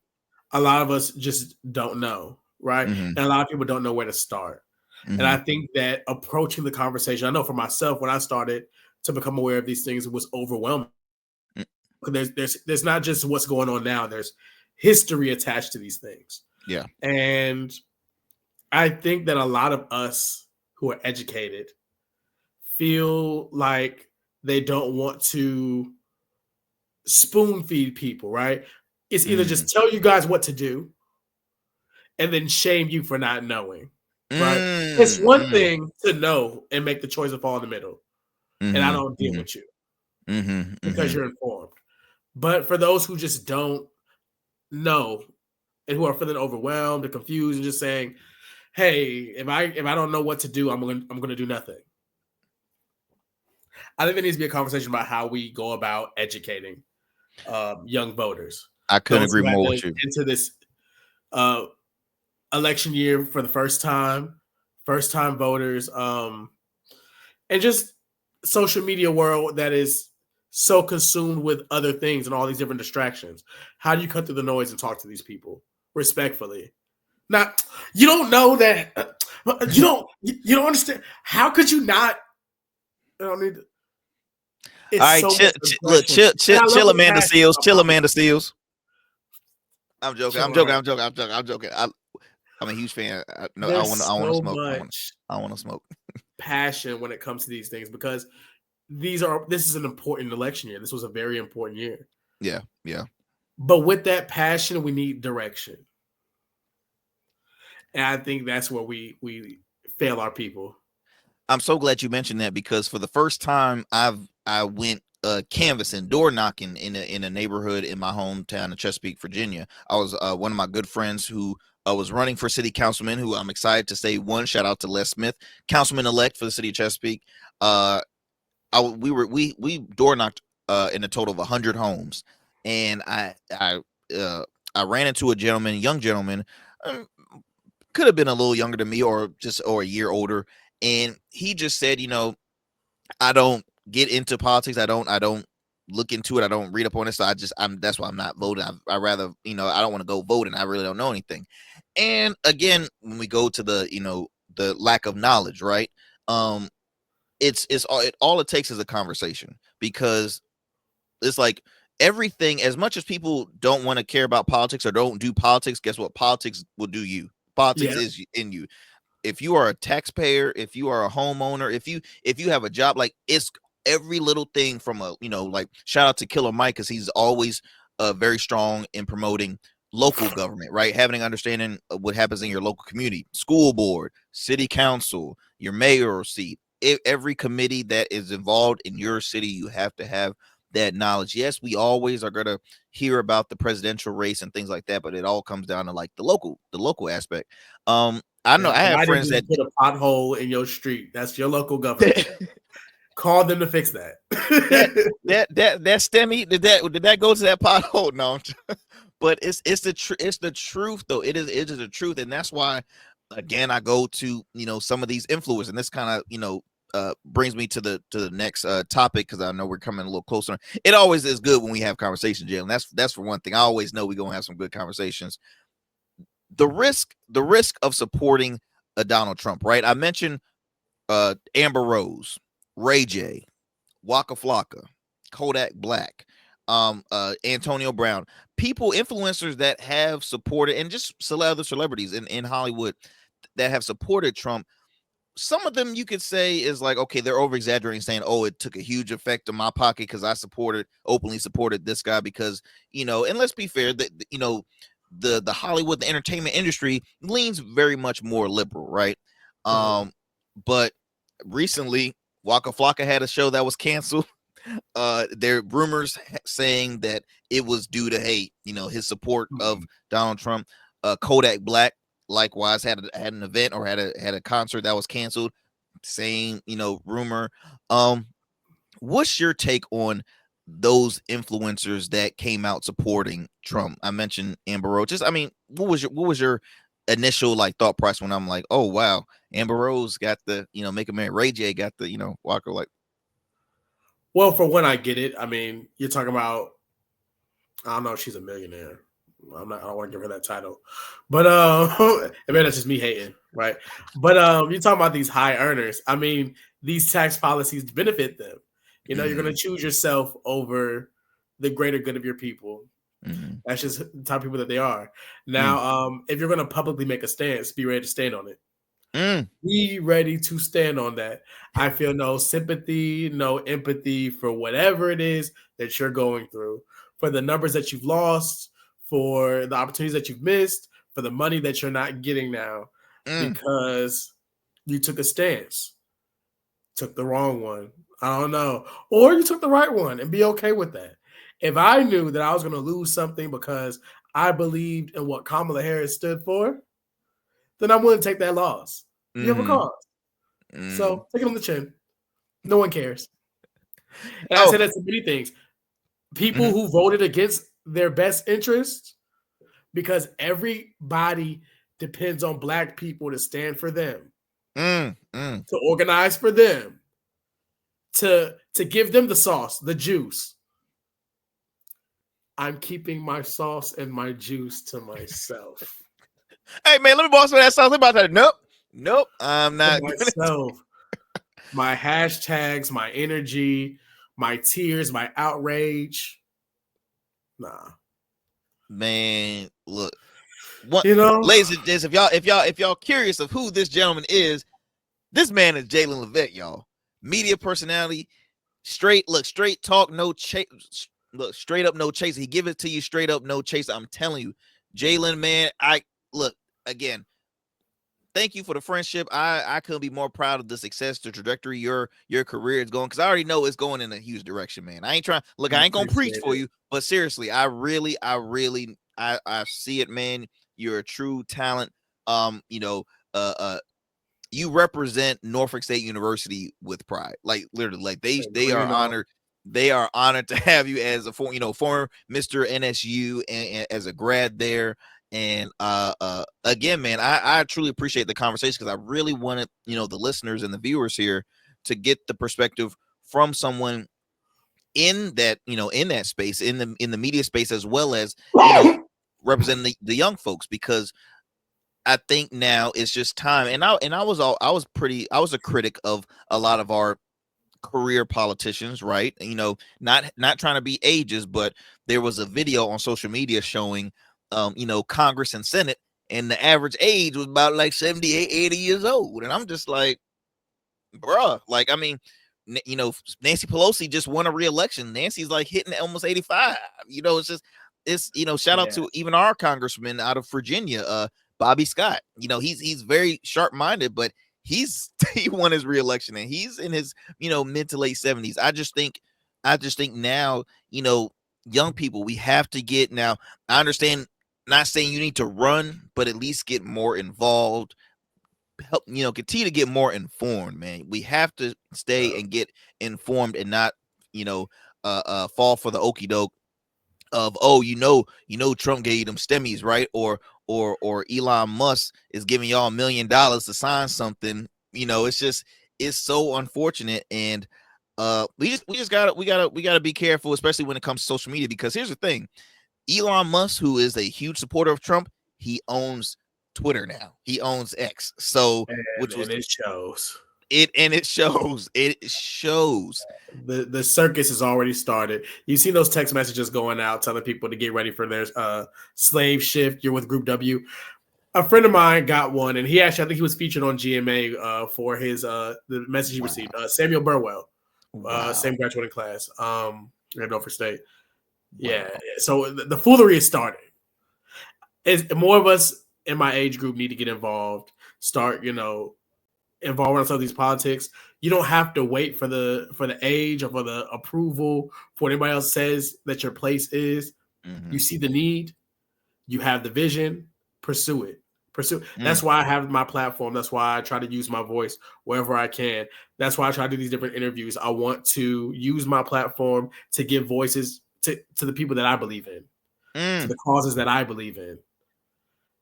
A lot of us just don't know, right? Mm-hmm. And a lot of people don't know where to start. And Mm-hmm. I think that approaching the conversation, I know for myself, when I started to become aware of these things, it was overwhelming. There's not just what's going on now, there's history attached to these things. Yeah. And I think that a lot of us who are educated feel like they don't want to spoon feed people, right? It's either Mm-hmm. just tell you guys what to do and then shame you for not knowing, right? It's one Mm-hmm. thing to know and make the choice to fall in the middle, and I don't deal Mm-hmm. with you Mm-hmm. because Mm-hmm. you're informed. But for those who just don't know and who are feeling overwhelmed and confused and just saying, "Hey, if I don't know what to do, I'm gonna do nothing." I think there needs to be a conversation about how we go about educating young voters, I couldn't those agree who had more to with you. enter this uh, election year for the first time voters, and just social media world that is so consumed with other things and all these different distractions. How do you cut through the noise and talk to these people respectfully? Not you don't know that you don't understand. How could you not? I don't need. All It's right, so chill, much look, aggression, chill, and chill, I love chill, the Amanda passion Seals, about chill, politics. Amanda Seals. I'm joking. I'm Chill joking. out. I'm joking. I'm joking. I'm joking. I'm a huge fan. No, I want to. There's I want to so smoke. much I want to smoke. passion when it comes to these things because this is an important election year. This was a very important year. Yeah, yeah. But with that passion, we need direction. And I think that's where we fail our people. I'm so glad you mentioned that because for the first time, I went canvassing, door knocking in a neighborhood in my hometown of Chesapeake, Virginia. I was one of my good friends who was running for city councilman. Who I'm excited to say one shout out to Les Smith, councilman elect for the city of Chesapeake. Uh, we door knocked in a total of 100 homes, and uh, I ran into a gentleman, young gentleman, um, could have been a little younger than me or a year older, and he just said, I don't get into politics. I don't look into it. I don't read up on it. So that's why I'm not voting. I rather, I don't want to go vote, and I really don't know anything. And again, when we go to the lack of knowledge, right? Um, all it takes is a conversation, because it's like everything, as much as people don't want to care about politics or don't do politics, guess what? Politics will do you. Politics Yeah. is in you. If you are a taxpayer, if you are a homeowner, if you have a job, like, it's every little thing from like, shout out to Killer Mike, because he's always very strong in promoting local government, right? Having an understanding of what happens in your local community, school board, city council, your mayoral seat, every committee that is involved in your city, you have to have that knowledge. Yes, we always are going to hear about the presidential race and things like that, but it all comes down to like the local aspect. I know Yeah. I have Biden friends that just put a pothole in your street. That's your local government. Call them to fix that. that that STEMI, did that go to that pothole? No, but it's the truth though. It is the truth, and that's why again I go to some of these influencers, and this kind of brings me to the next topic, because I know we're coming a little closer. It always is good when we have conversations, Jalen. That's for one thing. I always know we're gonna have some good conversations. The risk of supporting a Donald Trump, right? I mentioned Amber Rose, Ray J, Waka Flocka, Kodak Black, Antonio Brown, people, influencers that have supported, and just other celebrities in Hollywood that have supported Trump. Some of them you could say is like, okay, they're over exaggerating, saying, oh, it took a huge effect on my pocket because I openly supported this guy, because, and let's be fair, that, the Hollywood, the entertainment industry leans very much more liberal, right? Uh-huh. But recently, Waka Flocka had a show that was canceled. There are rumors saying that it was due to hate. His support of Donald Trump. Kodak Black likewise had an event or had a concert that was canceled. Same, rumor. What's your take on those influencers that came out supporting Trump? I mentioned Amber Rose. Just, I mean, what was your initial thought process when I'm like, oh wow, Amber Rose got the Make America Ray J got the Walker Well, for one, I get it. I mean, you're talking about, I don't know if she's a millionaire. I don't want to give her that title. But I mean, that's just me hating, right? But you're talking about these high earners. I mean, these tax policies benefit them. You're going to choose yourself over the greater good of your people. That's just the type of people that they are. Now, if you're going to publicly make a stance, be ready to stand on it. Be ready to stand on that. I feel no sympathy, no empathy for whatever it is that you're going through, for the numbers that you've lost, for the opportunities that you've missed, for the money that you're not getting now because you took a stance, took the wrong one. I don't know. Or you took the right one and be okay with that. If I knew that I was going to lose something because I believed in what Kamala Harris stood for, then I'm willing to take that loss. You have a cause. So take it on the chin. No one cares. And I said that to many things. People who voted against their best interests, because everybody depends on Black people to stand for them, to organize for them, to give them the sauce, the juice. I'm keeping my sauce and my juice to myself. Hey man, let me borrow some of that sauce. About that. Nope. I'm not. Myself. My hashtags, my energy, my tears, my outrage. Nah. Man, look. Ladies and gents, if y'all curious of who this gentleman is, this man is Jaelin Livatt, y'all. Media personality, straight talk, no chase. Look, straight up, no chase. He give it to you straight up, no chase. I'm telling you, Jaelin, man. Again. Thank you for the friendship. I couldn't be more proud of the success, the trajectory your career is going, because I already know it's going in a huge direction, man. I ain't trying. Look, I ain't gonna preach for you, but seriously, I see it, man. You're a true talent. You represent Norfolk State University with pride. Like literally, like they are honored. They are honored to have you as a former Mr. NSU and as a grad there. And again, man, I truly appreciate the conversation, because I really wanted the listeners and the viewers here to get the perspective from someone in that in that space, in the media space, as well as representing the young folks, because I think now it's just time. And I was a critic of a lot of our career politicians, right? Not trying to be ageist, but there was a video on social media showing Congress and Senate, and the average age was about like 78, 80 years old. And I'm just like, bruh, like, I mean, Nancy Pelosi just won a re-election. Nancy's like hitting almost 85. Shout out to even our congressman out of Virginia, Bobby Scott. He's very sharp-minded, but he won his re-election, and he's in his mid to late 70s. I just think now, young people, we have to get now. I understand, not saying you need to run, but at least get more involved. Help, continue to get more informed, man. We have to stay and get informed, and not, fall for the okie doke of, Trump gave you them stemmies, right? Or Elon Musk is giving y'all $1 million to sign something. It's so unfortunate. And we gotta be careful, especially when it comes to social media, because here's the thing. Elon Musk, who is a huge supporter of Trump, he owns Twitter now. He owns X. So it shows. It shows. The circus has already started. You've seen those text messages going out telling people to get ready for their slave shift. You're with Group W. A friend of mine got one, and I think he was featured on GMA for his the message he received. Samuel Burwell, same graduating class at Norfolk State. Yeah. So the foolery is starting. More of us in my age group need to get involved. Start, involve ourselves in these politics, you don't have to wait for the age or for the approval for what anybody else says that your place is. Mm-hmm. You see the need, you have the vision, pursue it. Pursue. Mm. That's why I have my platform. That's why I try to use my voice wherever I can. That's why I try to do these different interviews. I want to use my platform to give voices to the people that I believe in, to the causes that I believe in.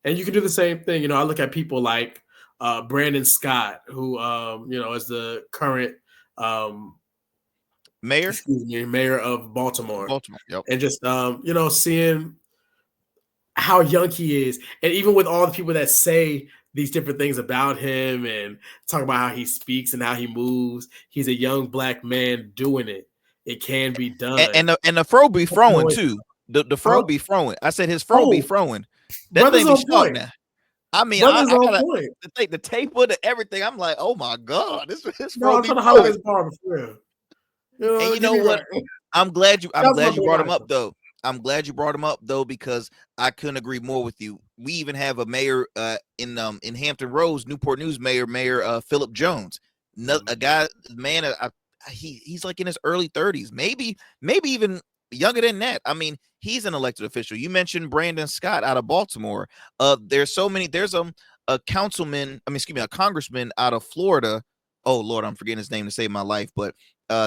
And you can do the same thing. You know, I look at people like Brandon Scott, who is the current mayor of Baltimore. Yep. And just seeing how young he is, and even with all the people that say these different things about him and talk about how he speaks and how he moves, he's a young black man doing it. It can be done. And the fro be throwing too. The fro be throwing. I said his fro be throwing. That thing be short now. I mean, I gotta take the tape with it, everything. I'm like, oh my god, this no, I'm trying to highlight his barber for real. And you know what? I'm glad you brought him up though. I'm glad you brought him up though, because I couldn't agree more with you. We even have a mayor in Hampton Roads, Newport News Mayor Philip Jones. A guy, man, he's like in his early 30s, maybe even younger than that. I mean, he's an elected official. You mentioned Brandon Scott out of Baltimore. There's so many. There's a congressman out of Florida. Oh Lord, I'm forgetting his name to save my life, but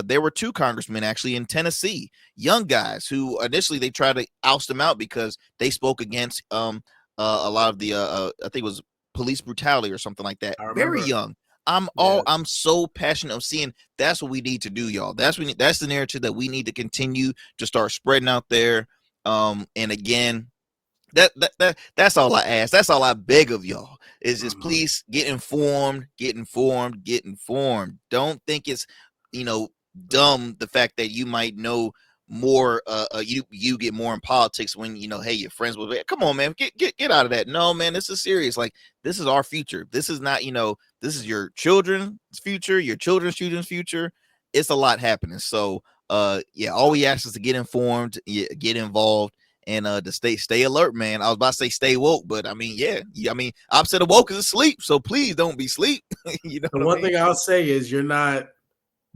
there were 2 congressmen actually in Tennessee, young guys who initially they tried to oust them out because they spoke against a lot of the I think it was police brutality or something like that. Very young. I'm so passionate of seeing that's what we need to do, y'all. That's the narrative that we need to continue to start spreading out there. And again, that's all I ask. That's all I beg of y'all is just please get informed. Don't think it's dumb the fact that you might know more you get more in politics when hey, you're friends with it. Come on, man, get out of that. No, man, this is serious. Like, this is our future. This is not this is your children's future, your children's future. It's a lot happening. So all we ask is to get informed, get involved, and to stay alert, man. I was about to say stay woke, but I mean, opposite of woke is asleep, so please don't be sleep. The one thing I'll say is you're not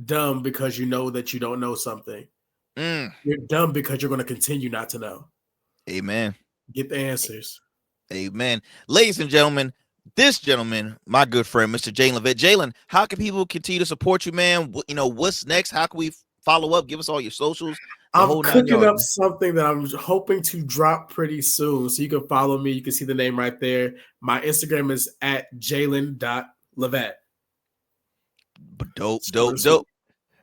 dumb because you know that you don't know something. You're dumb because you're going to continue not to know. Amen. Get the answers. Amen. Ladies and gentlemen, this gentleman, my good friend, Mr. Jaelin Livatt. Jaelin, how can people continue to support you, man? What's next? How can we follow up? Give us all your socials. I'm cooking up something that I'm hoping to drop pretty soon. So you can follow me. You can see the name right there. My Instagram is at Jaelin.Livatt. Dope.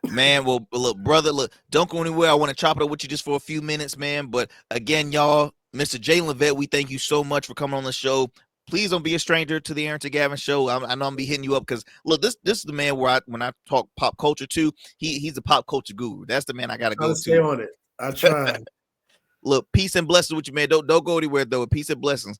Man, well, look, brother, don't go anywhere. I want to chop it up with you just for a few minutes, man. But again, y'all, Mr. Jaelin Livatt, we thank you so much for coming on the show. Please don't be a stranger to the Arrington Gavin show. I know I'm gonna be hitting you up because look, this is the man where when I talk pop culture too, he's a pop culture guru. That's the man I gotta go to. Stay on it. I try. Look, peace and blessings with you, man. Don't go anywhere though. Peace and blessings.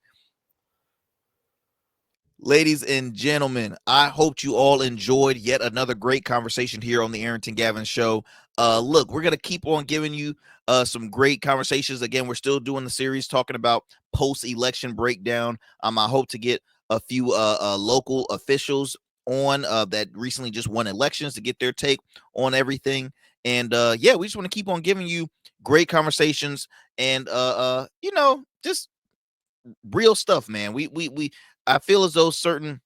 Ladies and gentlemen, I hope you all enjoyed yet another great conversation here on the Arrington Gavin show. Look, we're going to keep on giving you some great conversations. Again, we're still doing the series talking about post-election breakdown. I hope to get a few local officials on that recently just won elections to get their take on everything. And we just want to keep on giving you great conversations and just real stuff, man. I feel as though certain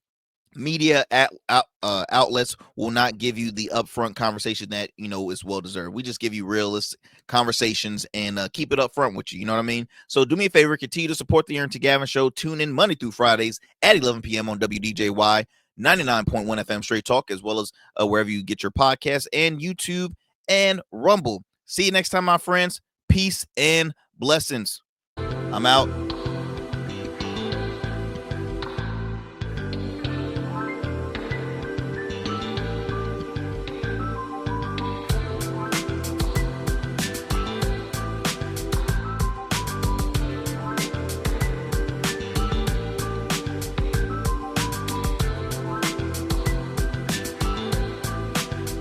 media outlets will not give you the upfront conversation that is well deserved. We just give you realist conversations and keep it up front with you. You know what I mean? So do me a favor, continue to support the Arrington Gavin show. Tune in Monday through Fridays at 11 p.m. on WDJY 99.1 FM Straight Talk, as well as wherever you get your podcasts and YouTube and Rumble. See you next time, my friends. Peace and blessings. I'm out.